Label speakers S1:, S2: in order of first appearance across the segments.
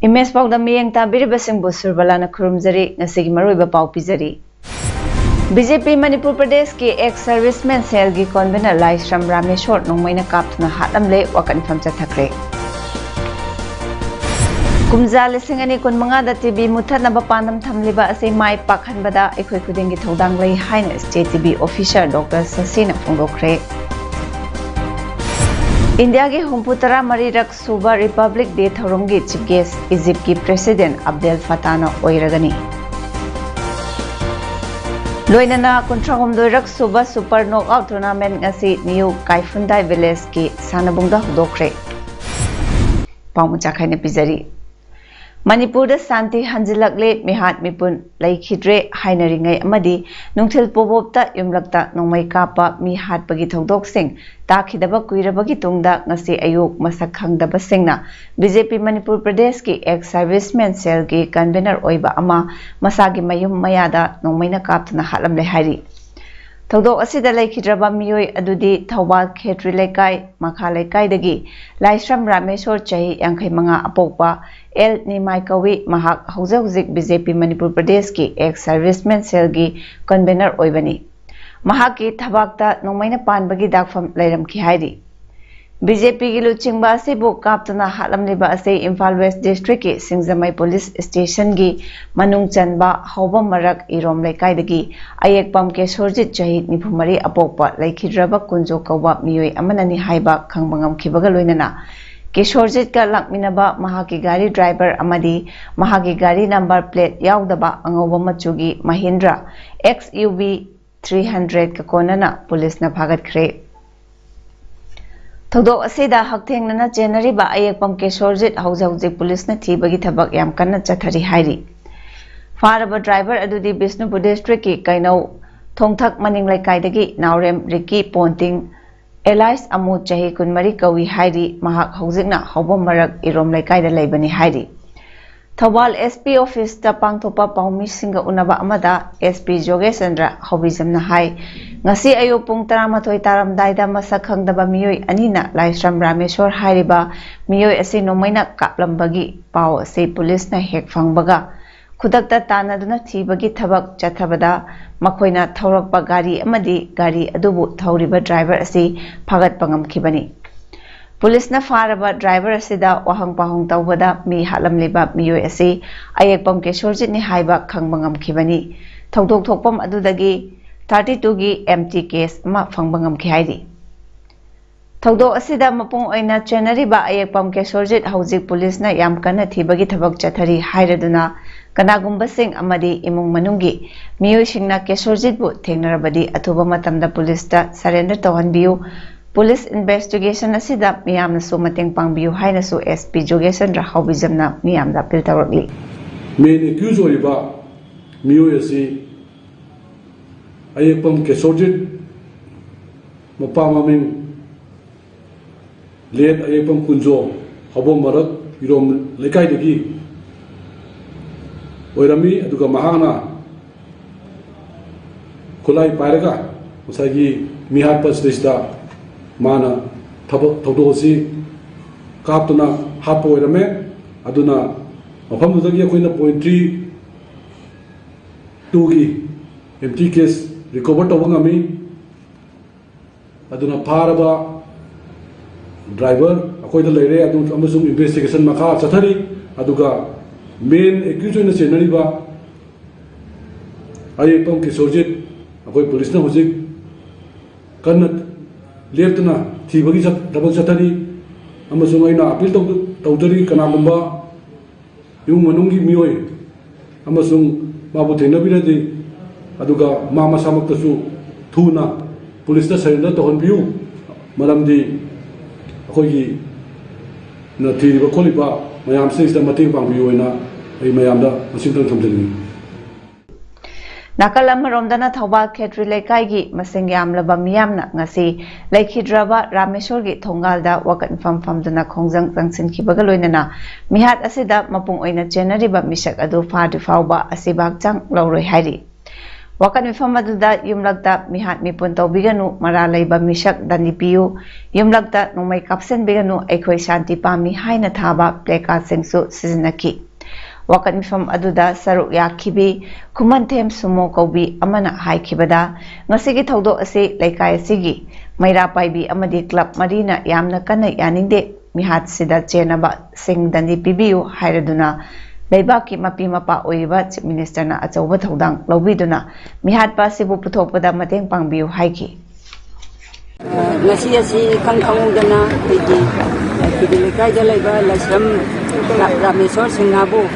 S1: Image PAODAM miyeng tabiribasing busurbalana khurumjari ngasigi maruiba pau pijari. BJP Manipur Pradesh ki ex serviceman cell gi convener Laisram Rameshwar nongmaina kapthuna hatamle wakan famcha thakre. Kumja lising ani kun manga da TV muthanaba pandam thamliba ase mai pakhanbada ekhoi khudingi thodang lei haina state TV officer Dr. Sasina phongdokre. India के हुंपुतरा मरीरक सुबह republic day थौरंगी chief guest Egypt की president Abdel फताना ओइरगनी लोइनना कुंट्राहुमदोइरक सुबह super knockout tournament ngasi new काइफुंदाई विलेज की सानबुंगदा हुदोखरे पामुचा खाइने पिजरी मणिपुर शांति हंजिलकले मिहात मिपुन लैखिद्रे हाइनरिंगै अमदि नुंथिल पोबोबता युमलकता नोंमै कापा मी हाटपगी थौदोकसिंग ताखिदबा कुइरबगी तुंगदा ngasi अयुक मसक खंगदबसिंगना बीजेपी मणिपुर प्रदेश की एक्स सर्विसमैन सेल की कन्वेनर ओइबा अमा मसागी मयुम मयादा नोंमैना कापतना हालमले हाइरि थौदोक असिदा लैखिद्रबा मियोय अदुदि थौबाल खेत्री लेकाय मखा लेकायदगी लाइश्रम रामेश्वर चही 85 अपोकपा एल निमाय कवि महाक हौजौजिक बीजेपी मणिपुर प्रदेश की एक्स सर्विसमैन सेल की कन्वेनर ओइबनी महाकी थबाकता नोंमैना पानबगी दाखफम लैरमखि हाइरि बीजेपी की लुचिंगबा असिबु कापतना हालमलिबा असे इम्फाल वेस्ट डिस्ट्रिक्ट की सिंगजमै पुलिस स्टेशन की मनुंग चनबा हौबम मरक इरोम लेकायदगी अयेकपम के सोरजित चही 94 अपोकपा लैखिद्रबा कुंजो कौबा मियोय अमननी हाइबा खंगबंगम खिबगा लोइनना किशोरजित का लकमिनबा महाकी गाड़ी ड्राइवर अमदी महाकी गाड़ी नंबर प्लेट याउदबा अंगोबा मचुगी महिंद्रा XUV 300 का कोनना पुलिस न भागतख्रे थौदोक असिदा हकथेंगना चेनरिबा अयेकपम किशोरजित हौजौजिक पुलिस न थीबगी थबक याम कन्ना चथरी हाइरि फारबा ड्राइवर अदुदि बिष्णुपुर डिस्ट्रिक्ट की कैनौ थोंथक मनिंग लेकायदगी नावरेम रिकी पोंटिंग एलाइस अमू चही 12 कवि हाइरि महाक हौजिकना हौबम मरक इरोम लेकायदा लेबनी हाइरि थौबाल SP ऑफिस ता पांगथोपा पाउमी सिंगा उनबा अमदा SP जोगेशचंद्र हौबिजमना हाइ ngasi ayo pung 13 taramdaida masa khangdaba miyoi anina Laisram Rameshwar hairiba miyoi ase nomaina kaplambagi pau ase police na hek phangbaga khudakta tanaduna thibagi thabak chathabada makoina thaurakpa gari amadi gari adubu thauriba driver ase phagat pangam khibani police na faraba driver asida wahang pahong tawbada mi halamliba miyoi ase ayekpam ke sorjit ni haiba khangbangam khibani thodok thokpam adudagi 32 की MT case मा फंगबंगम खिहाइरि थौदोक असिदा मपुंग ओइना चेनरिबा अयेकपम के सोरजित हौजिक police ना याम कन्ना थीबगी थबक चथरी हाइरदुना कनागुंबसिंग अमदी इमुंग मनुंगी मियोइसिंगना के सोरजित बु थेंगनरबदी अथुबा मतमदा police ता surrender तवहनबियु police investigation असिदा मियामना सु मतेंग पांगबियु हाइनसु SP Jogeshchandra हौबिजमना मियामदा appeal तवरकली
S2: main accused ओइबा मियोइसि अयेकपम के सोरजित मपा ममिंग लेट अयेकपम कुंजो हबोम मरक इरोम लेकायदगी ओइरमी अदुगा महाना खुलाई पायरगा उसागी मिहाट पसदिसदा माना थौदोसी कापतुना हाप ओइरमे अदुना मफमदुदगी अखोइना .32 की MT केस रिकवर तौबंगमी अदुना फारबा ड्राइवर अखोइदा लेरे अमसुंग इन्वेस्टिगेशन मखा चथरी अदुगा मेन एक्यूज ओइना चेनरिबा अयेकपम के सोरजित अखोइ पुलिस ना हुजिक कन्न लेप्तना थीबगी थबक चथरी अमसुंग ओइना अपील तौदरी कनागुंबा युंग मनुंगी मियोय अमसुंग माबु थेंनबिरदि अदुगा मामा सामक्तसु थुना पुलिस ता surrender तहनबियु मरमदि अखोइगी na thiriba kholiba mayam sida mating pangbiyo na ai mayamda masintang thamjani
S1: Nakal amaromdana Thobal Khetri Lekai masing yamlaba miyamna ngasi Laikhidraba Rameshwar gi Thongalda wakan famduna khongjang jangsin khibaga loinana mihat asida mapung oina chenariba misak adu fadi fawba asibak chang lauroi hairi wakan mifam aduda yumlakta mihat mipun tawbiganu mara leiba misak danipiyu yumlakta numai kapsen biganu aikhoi shanti pami haina thaba pleka singsu sizinaki wakan mifam aduda saruk yakhibi Kumanthem Sumo Kaubi amana haikibada ngasigi thawdo ase laikai asigi maira paibi amadi club marina yamna kana yaningde mihat sida chenaba singdani pibiu hairaduna leibaki mapi mapa oiba chief minister na achauba thodang lobiduna mihat pa sibu puthokpada mateng pangbiu haiki
S3: ngasi asi khangdana pigi lekai da laiba lasram rameshwar singabu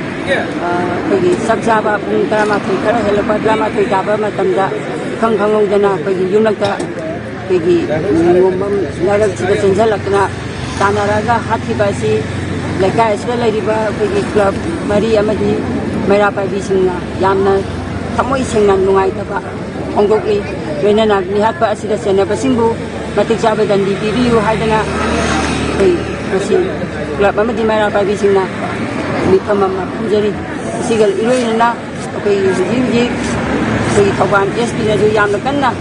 S3: pagi sakjaba pung drama khara helapa drama taba matamda khangdana pagi yunakta pagi ngomam narak chida chenjalakna tanaraga hathi basi lekai asra laiba pagi club mari amadi maira pabi singna yamna thamoi singna nungai taba ongdoki wenana nihat pa asida sena basingbu matik jaba dan di biu haidana pagi asi club amadi maira pabi singna Mikamama Pujari Sigal Iroina, okay, Jimji, the Kawan Espina, Yamakana,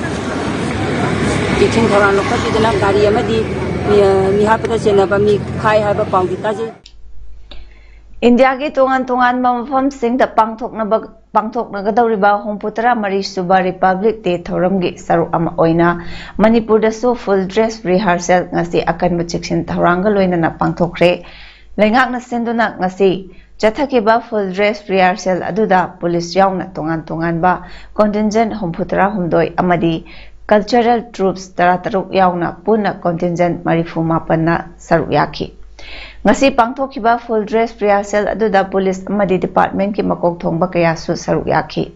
S3: teaching Koran of Katina, Gari Amadi, Mihapata Senabami, Kai have a pounditaji.
S1: India ki tungan mamfam sing the pangtok nagadawriba Homputra Marie Suba Republic de Thoramgi Saru Ama Oina Manipur da so full dress rehearsal ngasi akan machiksin Tharangal Oina na pangtokre Lengak na senduna ngasi Jathakiba full dress rehearsal aduda police yauna tungan ba contingent Homputra Humdoi Amadi cultural troops tarataruk yauna puna contingent Marifuma Panna Saru Yaki ngasi pangthokiba full dress rehearsal aduda police amadi department ki makok thongba kaya su Saru Yaki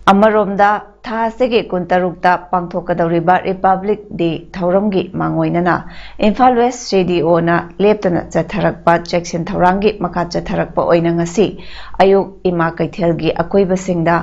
S1: Amaromda Thasege Kuntarukta Pangthokadawriba Republic de Thauramgi Mangoinana Imphal West CDO na leptana chatharakpa Jackson Thaurangi makha chatharakpa oina ngasi ayuk ima kaithelgi akoibasingda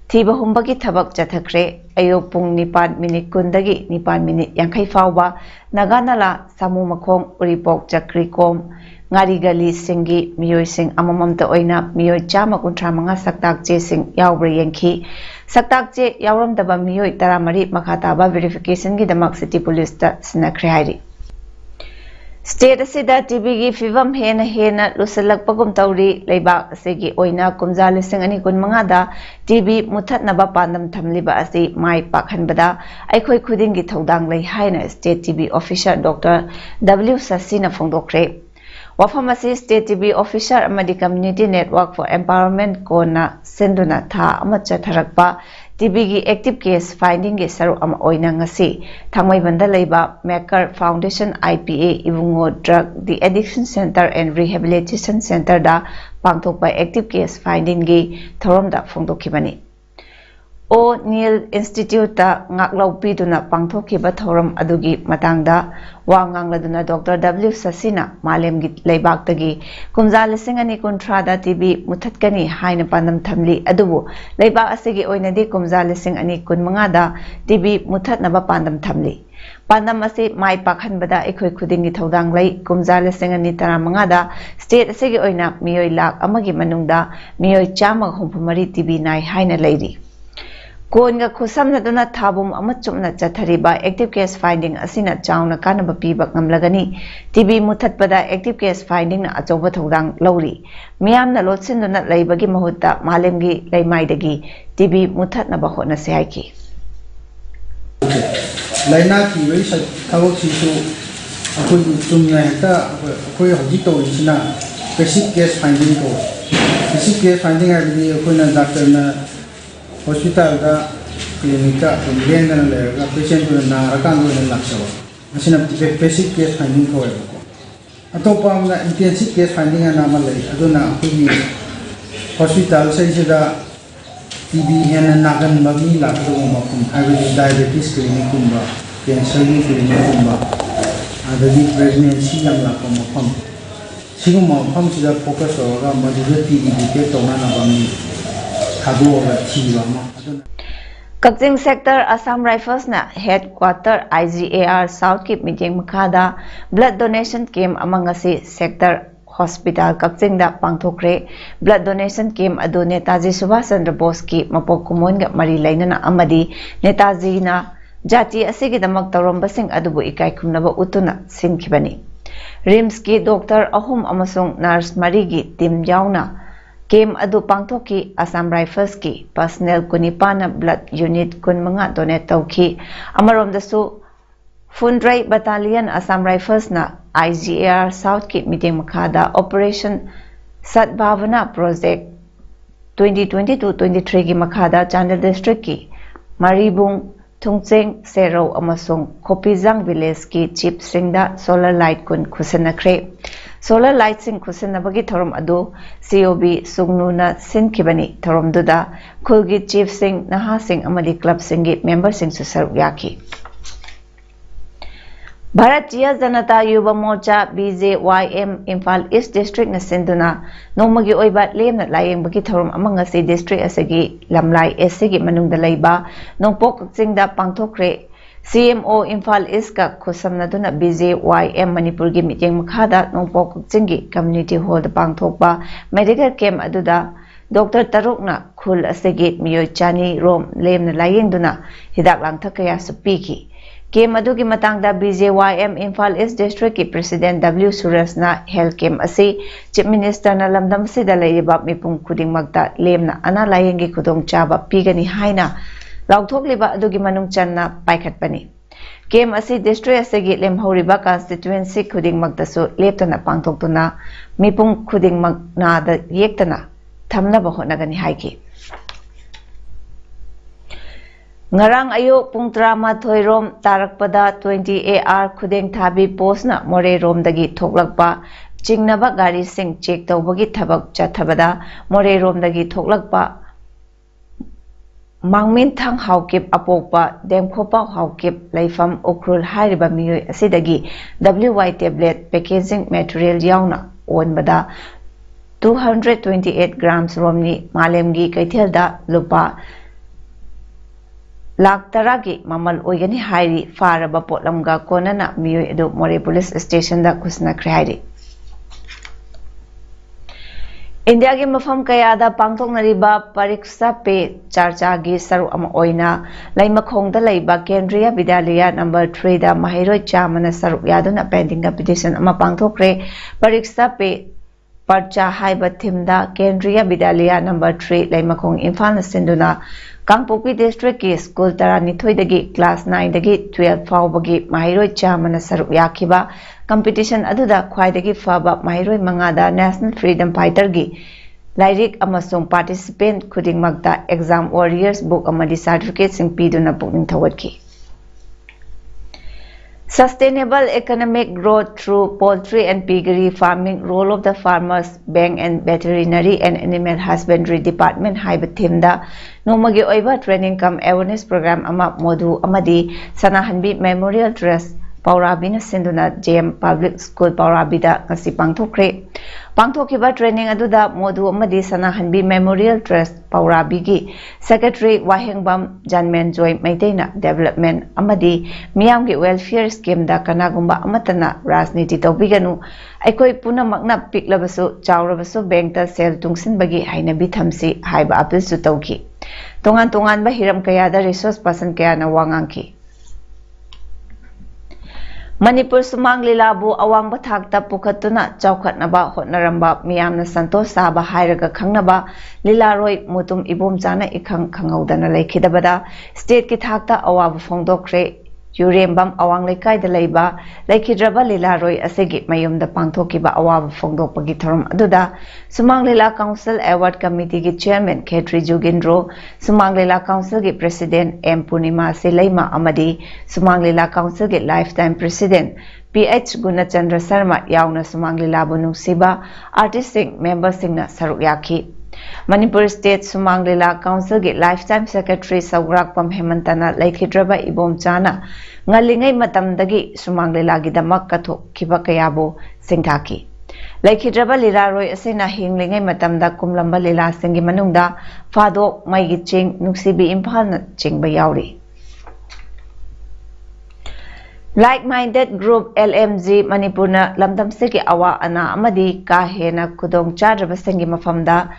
S1: thiba humbagi thabak chathakre ayuk pung 9 minute kundagi 9 minute yankhai fawba naganala samu makhong uripok chakrikom ngari gali singi miyoi sing amamamta oina miyoi chama kuntra manga saktak che sing yawbra yankhi saktak che yawramdaba miyoi taramari makhataba verification gi damak city police ta sinakre hairi state asida tb gi fivam hena lusalakpagum tawri leiba asigi oina kumja lising ani kun manga da tb muthatnaba pandam thamliba asi mai pakhanbada aikhoi khuding gi thodang lei haina state tb officer dr w sasina phongdokre Wafamasi State TV Officer Amadi Community Network for Empowerment Kona Senduna Tha Amacha Tharakpa TV gi active case finding gi saru am oina ngasi thangmai banda leiba Maker Foundation IPA Ibungo Drug the Addiction Center and Rehabilitation Center da pangthok by active case finding gi thorom da phongdokhibani O'Neill Institute ta ngaklau piduna pangthokiba thoram adugi matangda wangangladuna Dr. W Sasina Malemgi leibaktagi kumja lisingani kuntrada TB muthatkani haina pandam thamli adubu leibak asigi oinadi kumja lising ani kunmanga da TB muthatnaba pandam thamli pandam ase mai pakhanbada ekhoi khudingi thodang lei kumja lising ani taramanga da state asigi oina miyoi lak amagi manungda miyoi chama humpumari TB nai haina leiri Konga kusam na duna thabum amachum na chathariba active case finding asina chauna kanaba pibak ngamlagani TB muthatpada active case finding na achoba thodang lawri miyam na lotsin duna leibagi mahutta malemgi leimaidagi TB muthatnaba hotna se haiki
S4: laina ki wei sa thawak si su akoi tumna heta akoi hoji to isina basic case finding ko basic case finding abi akoi na doctor na hospital da clinic da lenda na lega patient na rakan do na laksawa asina basic case finding ko ko atopa na intensive case finding na malai aduna akoi hospital sai da TB hena nagan magi lakdo makum abi diabetes clinic kumba cancer clinic kumba adagi pregnancy yang lakpa mafam siguma mafam sida focus tawraga maduda TB detect tawna mi thadoga thiba ma
S1: Kakching sector Assam Rifles na headquarter IGAR South ki meeting makada blood donation camp among asi sector hospital Kakching da pangthokre blood donation camp adu Netaji Subhash Chandra Bose ki mapok kumon ga mari lainana amadi Netaji na jati asigi damak tawramba sing adubu ikai khumnaba utuna sinkhibani RIMS ki doctor ahum amasung nurse mari gi team yauna Game adu pangthoki Assam Rifles ki personnel kunipana blood unit kunmanga donate tauki amarom dasu Fundrai Battalion Assam Rifles na IGAR South ki meeting makada Operation Sadbhavana Project 2022-23 ki makada Chandel District ki Maribung Tungcheng Sero amasung Kopizang Village ki chief singda solar light kun khusanakre Solar light sing khusanabagi thorom adu COB Sugnuna Sinkibani thorom duda khulgi chief sing naha sing amadi club singi member sing susar yaki Bharatiya Janata Yuva Morcha BJYM Imphal East District na sinduna nomagi oiba lemna layeng bagi thorom amanga si district asagi lamlai asigi manungda laiba nongpok Kakchingda pangthokre CMO Imphal East ka khusamnaduna BJYM Manipur gi meeting makhada nongpok Kakchinggi community hall da pangthokpa medical camp aduda Dr. Tarukna khul asagi miyoi chani rom lemna layengduna hidak langthak kaya supiki Camp adugi matangda BJYM Imphal East District ki President W Surasna health camp asi Chief Minister na lamdam sida layeba mipung khuding magta lemna ana layengi khudong chaba pigani haina Laukthokliba adugi manung channa paikhatpani Camp asi district asagi lemhoriba constituency khuding magdasu leptana pangthoktuna mipung khuding magna da yektana thamnaba honagani haiki Ngarang ayuk pung 13 rom tarakpada 20 AR khudeng thabi postna more rom dagi thoklakpa chingnaba gari sing check tawbagi thabak chathabada more rom dagi thoklakpa Mangmin thang haukip apokpa demkhopa haukip laifam okrul hairiba miyoi asidagi WY tablet packaging material yauna onbada 228 grams romni malemgi kaithelda lupa Lakh taragi mamal oigani hairi faraba potlamga konana miyoi adu more police station da khusnakre hairi India ki mafam kayada pangthoknariba pariksha pe charcha gi saru ama oina laimakhongda laiba Kendriya Vidyalaya number 3 da mahiroi chamana saru yaduna pending petition ama pangthokre pariksha pe parcha haiba thimda Kendriya Vidyalaya number 3 laimakhong Imphal na sinduna Kangpokpi district ki school taranithoi dagi class 9 dagi 12 faubagi mahiroi chamana saru yakiba competition aduda khwaidagi faba mahiroi mangada national freedom fighter gi lairik amasung participant khuding magda exam warriors book amadi certificate sing piduna pukning thawatki Sustainable economic growth through poultry and piggery farming role of the farmers bank and veterinary and animal husbandry department haiba thimda nomagi oiba training cum awareness program ama modu amadi sanahanbi memorial trust Paurabina sinduna JM public school Paurabida ngasi pangthokre pangthokiba training aduda modu amadi sanahanbi memorial trust Paurabigi secretary Wahengbam Janmen Joy Maitaina development amadi miyamgi welfare scheme da kanagumba amatana rajniti tawbiganu aikoi punamakna piklabasu chawrabasu bank ta sel tungsinbagi hainabi thamsi haiba appeal su tawki tongan ba hiram kaya da resource person kaya na wangangki Manipur sumang lilabu awang bathakta pukhatuna chawkhatnaba hotnaramba miyamna santosh saba hairaga khangnaba lilaroi mutum ibom chana ikhang khangaudana laikhidabada state ki thakta awabu phongdokre Yurembam awang lekai da leiba laikhidraba lilaroi asegi mayumda pangthokiba awabu phongdokpagi thorom aduda sumang lila council award committee ki chairman Khetri Jugindro sumang lila council ki president M Purnima Selaima amadi sumang lila council ki lifetime president PH Gunachandra Sharma yauna sumang lila bu nungsiba artist sing member sing na saruk yakhi Manipur State Sumang Lila Council ge Lifetime Secretary Saugrakpam Hemantana Laikhidraba Ibom Chana Ngalingai Matamdagi Sumang Lila Gidamak Kathok Kiba Kayabo Singthaki Laikhidraba Lila Roy Asena Hinglingai Matamda Kumlamba Lila Singi Manungda Fadok Maigi Ching Nuksibi Impal Chingba Yauri Like-minded group LMG Manipurna Lamdam Segi Awa Ana Amadi Kahena Kudong Chadraba Singi Mafamda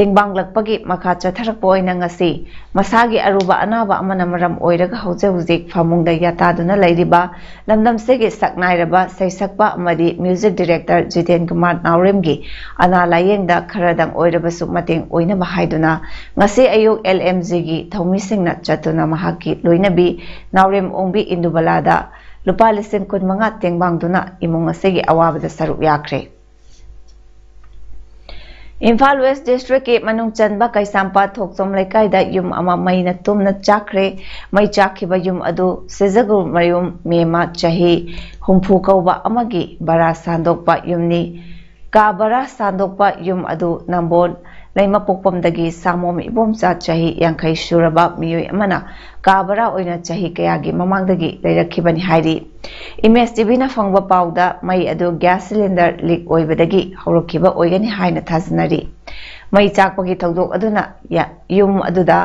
S1: Tingbang Lakpagi Makacha Tharakpoi Nangasi Masagi Aruba Anaba Amanamaram Oiraga Hauzik Famungda Yataduna Ladiba Lamdam Segi Saknairaba Saisakpa Amadi Music Director Jiten Kumar Nauremgi Ana Layengda Karadang Oiraba Sukmating Oina Bahaiduna Ngasi Ayuk LMG gi Thaumising na Chatuna Mahaki Loinabi Naurem Ongbi Indubalada Lupa Lisin Kun Mga Tingbangduna Imong Segi Awabada Saruk Yakre Imphal West District ke Manung Chanba Kaisampa Thoksom Lekaida Yum Ama Maina Tumna Chakre Mai Chakhiba Yum Adu Sezagu Mayum Mema Chahi Humpu Kauba Amagi Bara Sandokpa Yumni Ka Bara Sandokpa Yum Adu Nambon Laima Pokpamdagi Samom Ibomsa Chahi Yankai Shuraba Miyoy Amana Ka Bara Oina Chahi Kayagi Mamangdagi Lairakibani Hairi Image TV na fangba pauda mai adu gas cylinder leak oibadagi haurukiba oigani haina thajanari mai chakpagi thogdok aduna ya yum aduda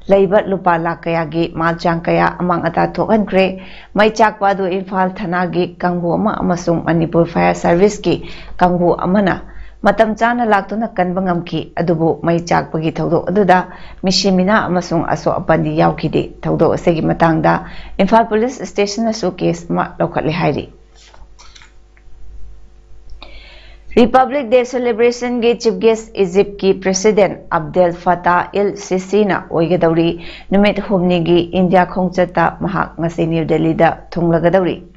S1: leiba lupa lakayagi malchang kaya amang ata thokankre mai chakpa adu Imphal Thana gi kangbu ama amasung Manipur Fire Service ki kangbu amana matam chana laktuna kanba ngamki adubu mai chakpagi thogdok aduda mishimina amasung aso apandi yaukide thogdok asegi matangda Imphal Police Station asu case ma lokhatli hairi Republic Day celebration ge chief guest Egypt ki President Abdel Fattah el-Sisi na oigadauri numit humni gi India khongchata mahak ngasi New Delhi da thunglagadauri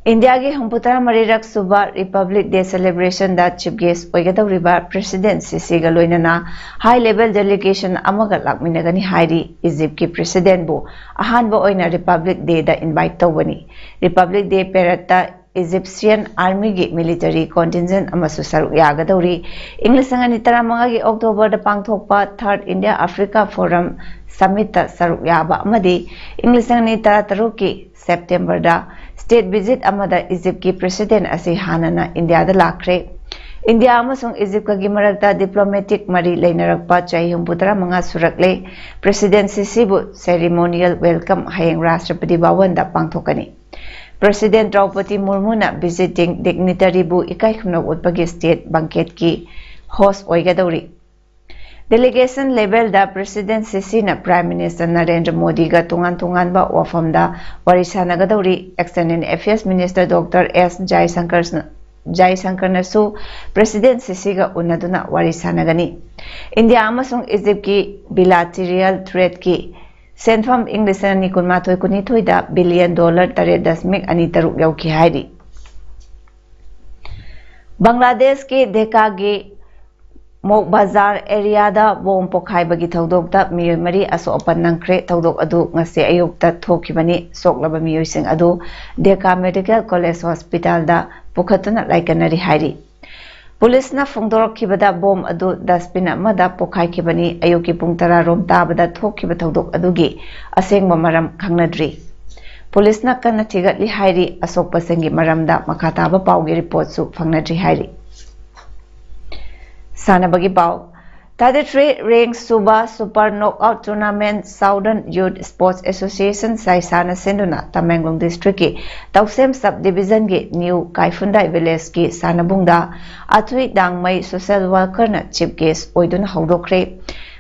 S1: India ge humputara marirak suba Republic Day celebration da chief guest oigadauriba President Sisi ga loinana high level delegation amaga lakminagani hairi Egypt ki President bu ahanba oina Republic Day da invite tawani Republic Day parade Egyptian Army gi military contingent amasu saruk yagadauri English ngani taramanga gi October da pangthokpa 3rd India Africa Forum Summit ta saruk yaba amadi English ngani taruk ki September da state visit amada Egypt ki President asi hanana India da lakre India amasung Egypt ka gi marakta diplomatic mari leinarakpa chahi humputara manga surakle President Sisi bu ceremonial welcome hayeng Rashtrapati Bhavan da pangthokani President Draupadi Murmu na visiting dignitary bu ikai khumnok utpagi state banquet ki host oigadauri Delegation level da President Sisi na Prime Minister Narendra Modi ga tungan ba wafam da warisana gadauri External Affairs Minister Dr. S. Jaisankar na su President Sisi ga unaduna warisana gani India amasung Egypt ki bilateral trade ki Senfam English ni kunmatoi kunithoi da $1 billion tare dasmik ani taruk yauki hairi Bangladesh ki Dhaka gi Mok Bazar area da bom pokhai bagi thodok da miyoi mari aso opan nangkre thodok adu ngase ayuk ta thokibani soklaba miyoi sing adu Dhaka Medical College Hospital da pukhatuna laikanari hairi Police na fungdorok kibada bom adu dustbin amada pokhai kibani ayuki pung 10 rom tabada thokiba thodok adugi asengba maram khangnadri Police na kana thigatli hairi asok pasengi maramda makataba paugi report su phangnadri hairi Sanabagi Pau Tadetri Ring Suba Super Knockout Tournament Southern Youth Sports Association Saisana Senduna Tamenglong District ki Tausem Subdivision ki New Kaifundai Village ki Sanabungda Atui Dangmai Social Worker na Chief Guest Oiduna Haudokre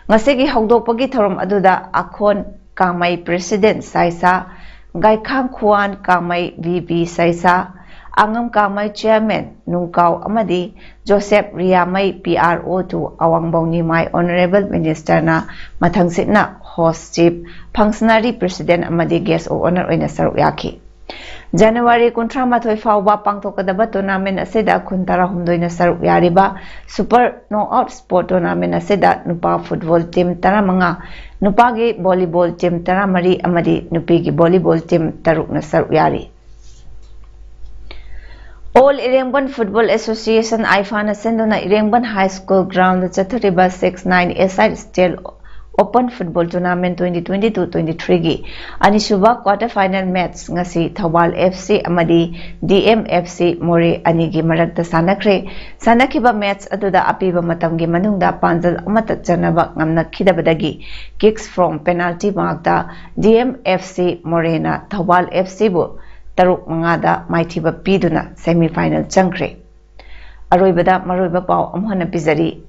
S1: Ngasigi Haudokpagi Thorom Aduda Akhon Kamai President Saisa Gaikhang Khuan Kamai VP Saisa Angam Kamai Chairman Nungkau Amadi Joseph Riamai PRO2 Awangbong Nimai Honorable Minister na Mathangsit na Host Chief Functionary President Amadi Guest of Honor oina saruk yaki January 13 fauba pangthokadaba tournament aseda 13 na saruk yariba Super Knockout Sport Tournament aseda nupa football team 15 nupagi volleyball team 13 amadi nupigi volleyball team 3 na saruk yari All Irengban Football Association Aifana Sendona Irengban High School ground Chathariba 6-9 SI State Open Football Tournament 2022-23 gi Anisuba quarter final match ngasi Thawal FC amadi DM FC More anigi marakta sanakre sanakiba match aduda apiba matamgi manungda panjal amata chanaba ngamnakhidabadagi kicks from penalty markda DM FC Morena Thawal FC bu Taruk Mangada Maithiba Piduna semi final changre Aroibada Maroiba Pau Amhana Pizari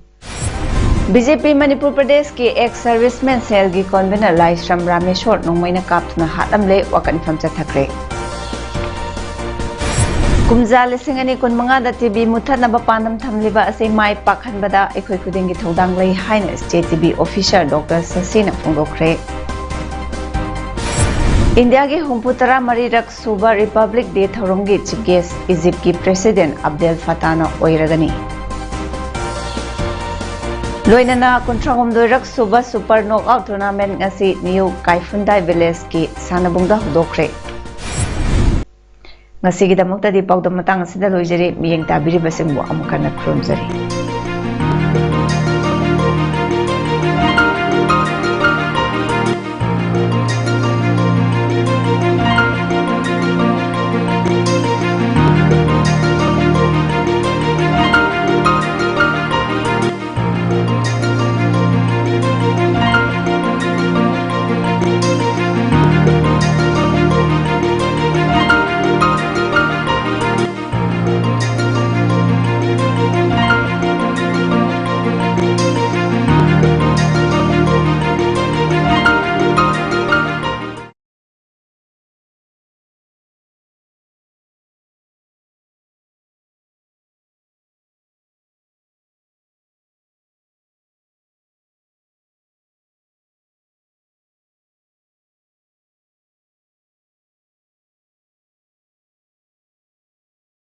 S1: BJP Manipur Pradesh के ex serviceman cell की convener Laisram Rameshwar नोंमैना कापथुना हातमले वाकन फमचा थकरे कुमजा लिसिंग अनि कुनमंगा दा TV मुथनबा पानम थमलिबा असे my पाखनबदा एखोय खुदिंगी थौदांग लै हाइना state TV officer doctor ससीना फोंदोखरे इंडिया के हुंपुतरा मरीरक सुबा रिपब्लिक डे थौरंगी चीफ गेस्ट इजिप्ट की प्रेसिडेंट अब्देल फताना ओइरगनी लोइनना कुंट्रागोमदोइरक सुबा super knockout tournament ngasi new काइफुंदाई विलेज की सानबुंगदा हुदोखरे ngasi gi damakta di pawdam matang asida loijari miyeng tabiri basingbo amukana khurumjari